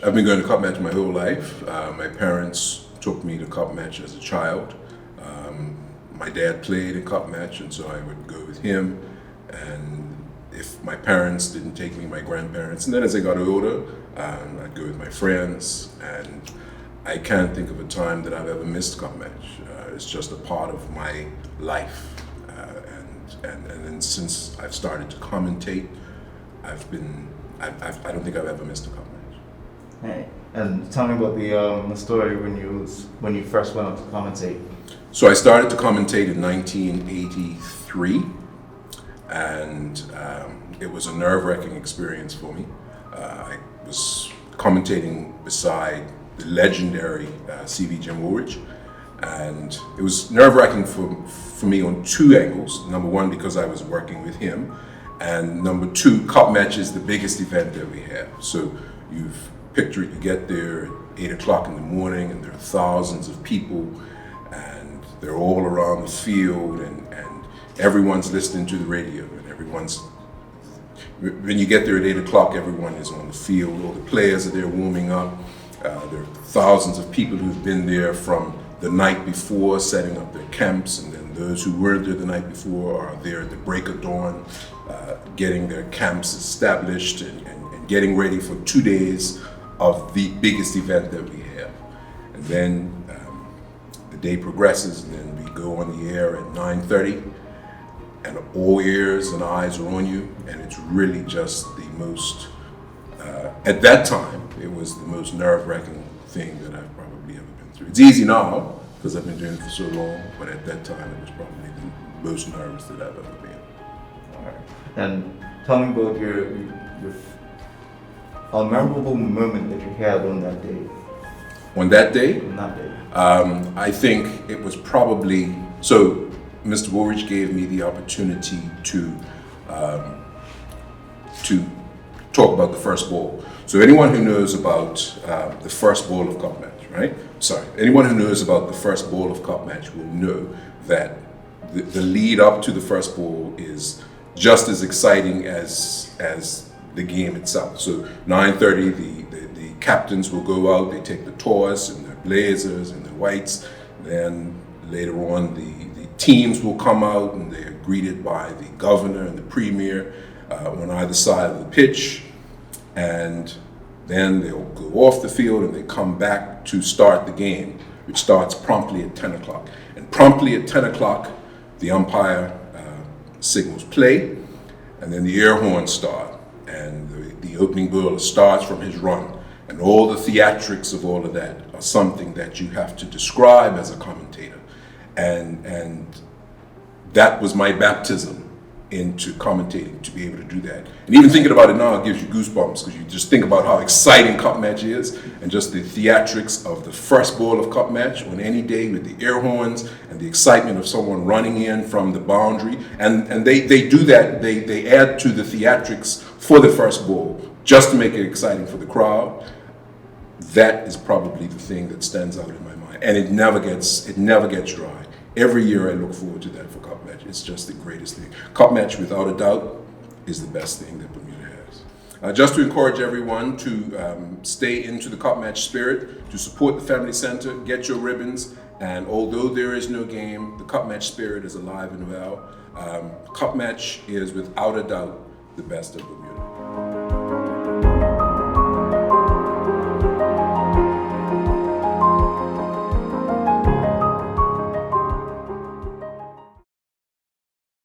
I've been going to cup match my whole life. My parents took me to cup match as a child. My dad played in cup match, and so I would go with him. And if my parents didn't take me, my grandparents. And then as I got older, I'd go with my friends. And I can't think of a time that I've ever missed cup match. It's just a part of my life. And then since I've started to commentate, I don't think I've ever missed a cup match. Hey, and tell me about the story when you first went out to commentate. So I started to commentate in 1983, and it was a nerve-wracking experience for me. I was commentating beside the legendary C.V. Jim Woolridge, and it was nerve-wracking for me on two angles. Number one, because I was working with him, and number two, cup match is the biggest event that we have. So you've pictured it, you get there at 8 o'clock in the morning, and there are thousands of people, and they're all around the field, and everyone's listening to the radio, and when you get there at 8 o'clock, everyone is on the field, all the players are there warming up. There are thousands of people who've been there from the night before, setting up their camps, and then those who weren't there the night before are there at the break of dawn, getting their camps established and getting ready for 2 days of the biggest event that we have. And then the day progresses, and then we go on the air at 9:30, and all ears and eyes are on you, and it's really just the most, at that time, it was the most nerve-wracking thing that I've probably ever been through. It's easy now, because I've been doing it for so long, but at that time, it was probably the most nervous that I've ever been. All right. And tell me about your a memorable moment that you had on that day. On that day? On that day. I think it was probably, so Mr. Woolridge gave me the opportunity to talk about the first ball. So anyone who knows about the first ball of cup match, right? Sorry, anyone who knows about the first ball of cup match will know that the lead up to the first ball is just as exciting as the game itself. So 9:30, the captains will go out, they take the toss in their blazers and their whites. Then later on, the teams will come out and they're greeted by the governor and the premier on either side of the pitch. And then they'll go off the field and they come back to start the game, which starts promptly at 10 o'clock. And promptly at 10 o'clock, the umpire signals play, and then the air horns start, and the opening bowler starts from his run. And all the theatrics of all of that are something that you have to describe as a commentator. And that was my baptism into commentating, to be able to do that. And even thinking about it now, it gives you goosebumps, because you just think about how exciting cup match is, and just the theatrics of the first ball of cup match on any day with the air horns and the excitement of someone running in from the boundary. And they do that, they add to the theatrics for the first ball just to make it exciting for the crowd. That is probably the thing that stands out in my mind. And it never gets dry. Every year I look forward to that for cup match. It's just the greatest thing. Cup match, without a doubt, is the best thing that Bermuda has. Just to encourage everyone to stay into the cup match spirit, to support the Family Center, get your ribbons, and although there is no game, the cup match spirit is alive and well. Cup match is without a doubt the best of Bermuda.